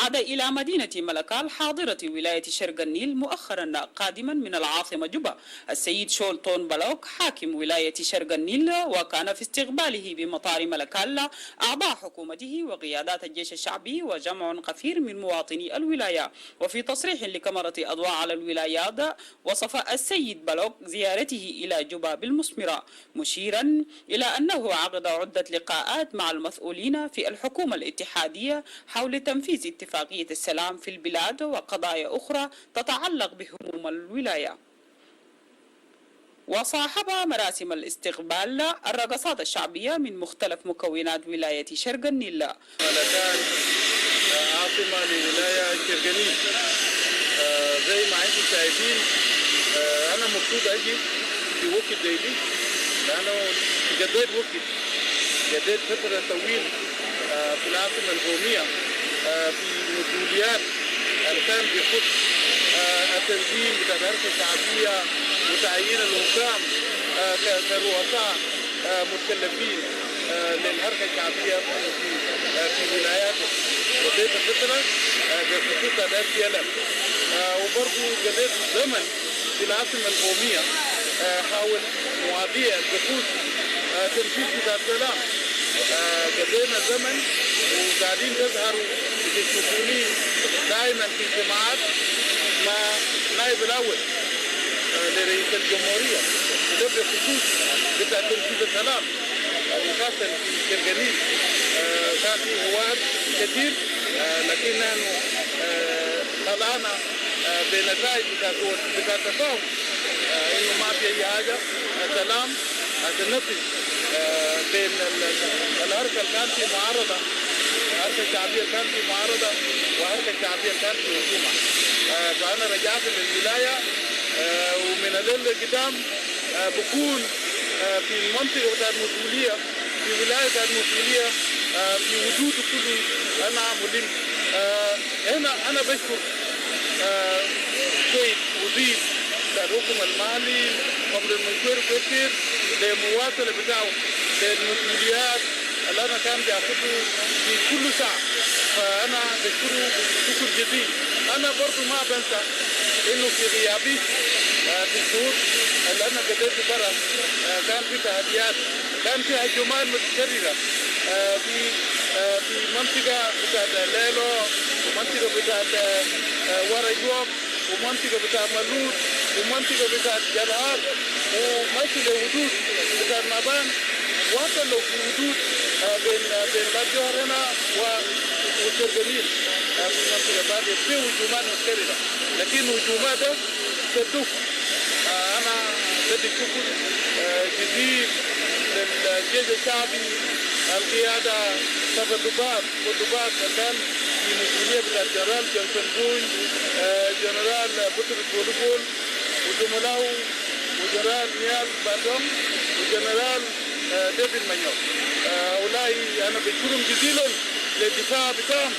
عاد إلى مدينة ملكال حاضرة ولاية شرق النيل مؤخرا قادما من العاصمة جوبا السيد شولتون بلوك حاكم ولاية شرق النيل، وكان في استقباله بمطار ملكال أعضاء حكومته وقيادات الجيش الشعبي وجمع كثير من مواطني الولاية. وفي تصريح لكاميرا أضواء على الولايات وصف السيد بلوك زيارته إلى جوبا بالمثمرة، مشيرا إلى أنه عقد عدة لقاءات مع المسؤولين في الحكومة الاتحادية حول تنفيذ اتفاقية السلام في البلاد وقضايا أخرى تتعلق بهموم الولاية. وصاحب مراسم الاستقبال الرقصات الشعبية من مختلف مكونات ولاية شرق النيل. ملكال عاصمة لولاية شرق النيل. زي ما انتم شايفين أنا مبسوط أجي في وقت زي دي، لأنه جديت فترة طويلة في العاصمة القومية في مسؤوليات اللي كان بيخص التنظيم بتاع الحركة الشعبية وتعيين الحكام كرؤساء متكلفين للحركة الشعبية في ولاياته. قضيت فترة بخصوص الSPLM، وبرضه قضيت زمن في العاصمة القومية حاول مواضيع بخصوص تنفيذ كتاب السلام. قضينا زمن وقاعدين تظهروا بتشوفوني دائما في اجتماعات مع نائب الاول لرئيس الجمهوريه، وده بخصوص بتاع تنفيذ السلام وخاصه في شرق النيل. كان في هواة كثير، لكن نحن طلعنا بنتائج بتاع التفاهم انه ما في اي حاجه، سلام عشان نفذ بين الحركه اللي كان في معارضه، الحركه الشعبيه كان في معارضه والحركه الشعبيه كان في حكومه. فانا رجعت للولايه، ومن هذول قدام بكون في المنطقه بتاعت المسؤوليه، في ولايه بتاعت المسؤوليه، في وجود كله انا ملم. هنا انا بشكر سيد وزير الحكم المالي قبل المشوار كثير للمواصله بتاعه للمسؤوليات اللي انا كان بياخده في كل ساعه، فانا بشكره شكر جزيل. انا برضو ما بنسى انه في غيابي في الشهور اللي انا قضيت برا كان في تهديات، كان في هجمات متكرره في منطقه بتاعت ليلو ومنطقه بتاعت ورجوب ومنطقه بتاعت ملود ومنطقه بتاعت جلهات وماشي لحدود بتاعت مابان، وحتى لو في حدود بين الجوهر هنا وشرق النيل في المنطقه بعد في هجومات متكرره، لكن هجومات ده صدق. انا بدي شكر جزيل للجيش الشعبي، القياده سبع ضباط كان في مسؤوليه بتاع الجنرال جونسون بوي، جنرال بطرس بولوبول وزملائه وجنرال نيال باتوم وجنرال ديفيد مانيو. هؤلاء انا بشكرهم جزيلا للدفاع بتاعهم.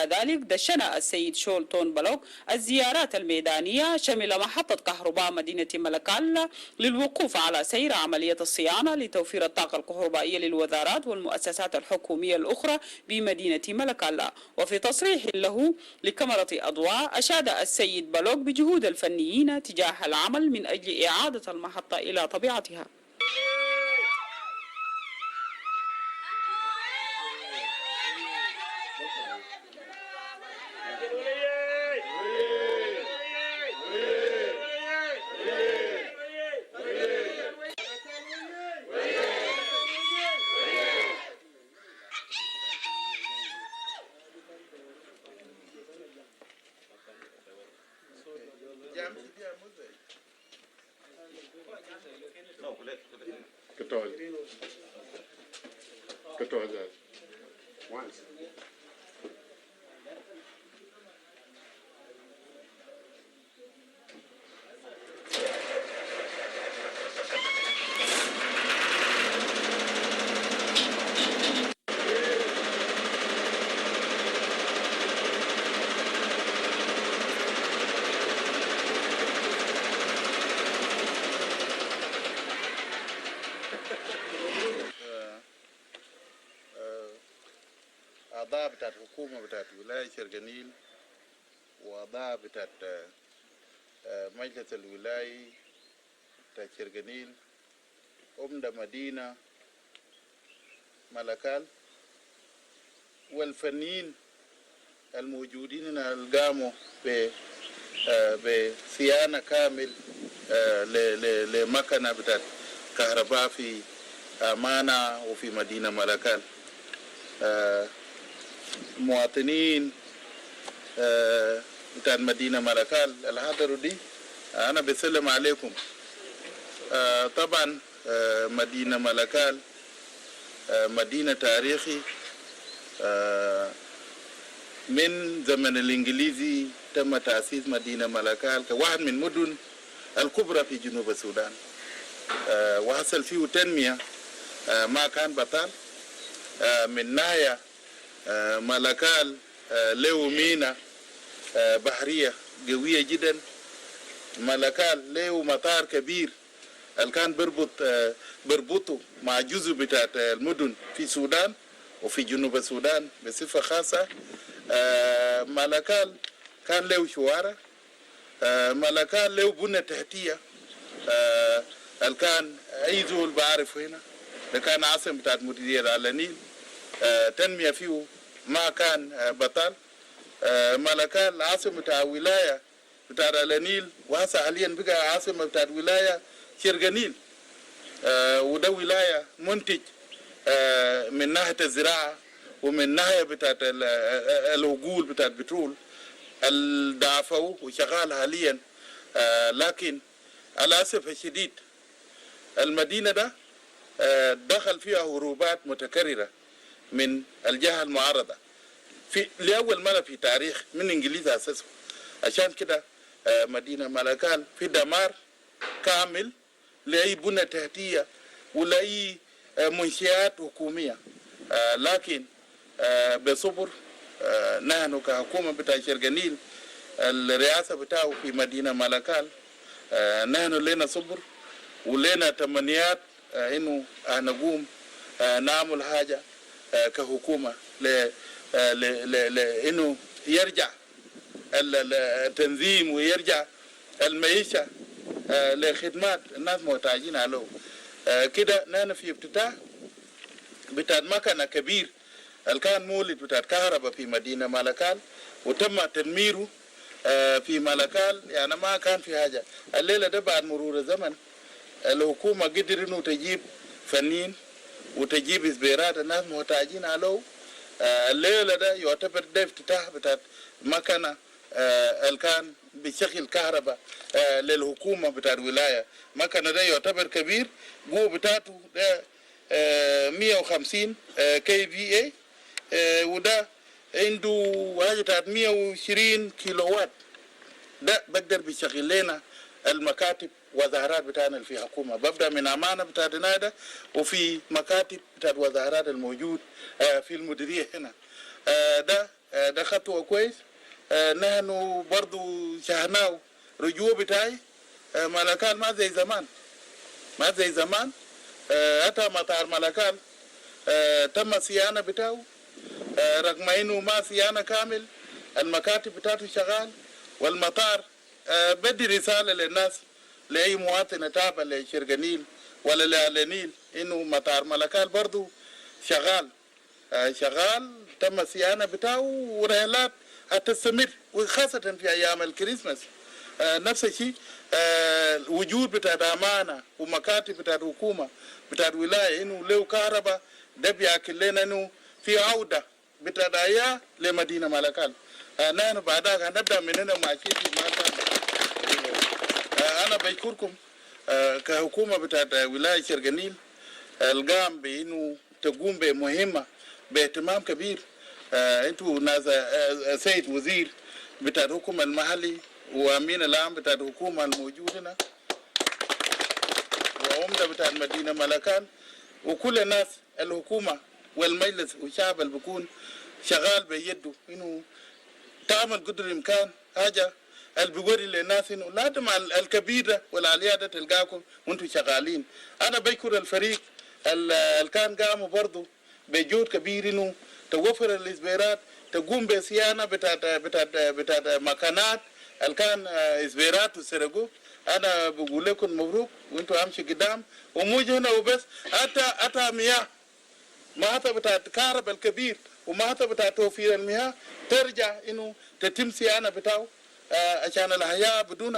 إلى ذلك دشن السيد شول تون بلوك الزيارات الميدانية شمل محطة كهرباء مدينة ملكال للوقوف على سير عملية الصيانة لتوفير الطاقة الكهربائية للوزارات والمؤسسات الحكومية الأخرى بمدينة ملكال. وفي تصريح له لكاميرا أضواء أشاد السيد بلوك بجهود الفنيين تجاه العمل من أجل إعادة المحطة إلى طبيعتها. أعضاء بتاعت الحكومة بتاعت ولاية شرقنيل وأعضاء بتاعت مجلس الولاية بتاعت شرقنيل أمد مدينة ملكال والفنيين الموجودين هنا القاموا بصيانة كامل لمكنة بتاعت كهرباء في أمانة وفي مدينة ملكال. مواطنين بتاع مدينة ملكال الحاضروا دي أنا بسلم عليكم. طبعا مدينة ملكال مدينة تاريخي من زمن الإنجليزي تم تأسيس مدينة ملكال كواحد من المدن الكبرى في جنوب السودان وحصل فيه تنمية ما كان بطال. من ناحية ملكال له ميناء بحرية قوية جدا. ملكال له مطار كبير اللي كان بربطه مع جزء بتاعت المدن في السودان وفي جنوب السودان بصفة خاصة. ملكال كان له شوارع. ملكال له بنى تحتية اللي كان أي زول بعرف هنا. ده كان عاصم بتاعت مديرية على النيل. تنمية فيه ما كان بطال. ملكال عاصم بتاع ولاية بتاع النيل وهسه حاليا بقى عاصمة بتاع ولاية شرقنيل. وده ولاية منتج من ناحية الزراعة ومن ناحية بتاعت العقول بتاعت بترول الدافعوا وشغال حاليا. لكن على الأسف الشديد المدينة ده دخل فيها هروبات متكررة من الجهة المعارضة في لأول مرة في تاريخ من إنجليز أساسه. عشان كده مدينة ملكال في دمار كامل لأي بنى تحتية ولأي منشآت حكومية. لكن بصبر نحن كحكومة بتاع شرقنيل الرئاسة بتاعه في مدينة ملكال نحن لنا صبر ولنا تمنيات إنه نقوم نعمل حاجة كحكومة إنه يرجع التنظيم ويرجع المعيشة لخدمات الناس محتاجين عليه. كده نحن في افتتاح بتاع مكنة كبير اللي كان مولد بتاع كهرباء في مدينة ملكال وتم تدميره في ملكال. يعني ما كان في حاجة. الليلة ده بعد مرور الزمن الحكومة قدر إنه تجيب فنيين وتجيب إسبيرات الناس محتاجين عليه. الليلة ده يعتبر ده افتتاح بتاع مكنة اللي كان بشكل كهرباء للحكومة بتاع الولاية. مكنة ده يعتبر كبير. قوة بتاعته ده 150 kVA وده عنده حاجة بتاعت 120 كيلو وات. ده بقدر بيشغل لنا المكاتب وزارات بتاعنا في حكومة. ببدأ من أمانة بتاعتنا ده وفي مكاتب بتاعت وزارات الموجود في المديرية هنا. ده ده خطوة كويس. نحن برضو شاهدناه رجوع بتاعي ملكال ما زي زمان، ما زي زمان. حتى مطار ملكال تم صيانة بتاعه رغم انه ما صيانة كامل. المكاتب بتاعته شغال، والمطار بدي رسالة للناس، لأي مواطن تابع لشرق النيل ولا للنيل، انه مطار ملكال برضو شغال شغال، تم الصيانة بتاعه ورحلات هتستمر، وخاصة في أيام الكريسماس. نفس الشيء وجود بتاع أمانة ومكاتب بتاع الحكومة بتاع الولاية إنه له كهرباء، ده بيأكد لنا إنه في عودة بتاع أيام لمدينة ملكال. نحن بعدها هنبدأ من هنا مع شيء أنا بشكركم كحكومة بتاع ولاية شرق النيل القام بإنه تقوم بمهمة باهتمام كبير. انتوا ناس سيد وزير بتاع الحكومة المحلي وامين العام بتاع الحكومة الموجود هنا وعمدة بتاع المدينة ملكال وكل الناس الحكومة والمجلس والشعب اللي بيكون شغال بيده انه تعمل قدر الامكان حاجة اللي بيوري للناس انه لازم الكبيرة والعالية ده تلقاكم وانتوا شغالين. انا بشكر الفريق اللي كان قاموا برضه بجهد كبير انه توفر الاسبيرات، تقوم بصيانه بتاعت مكانات اللي كان اسبيرات وسرقوا. انا بقول لكم مبروك وانتوا امشي قدام، ومو هنا وبس، حتى مياه ما حتى بتاعت كهرباء الكبير وما حتى بتاعت توفير المياه ترجع انه تتم صيانه بتاعه عشان الحياه بدون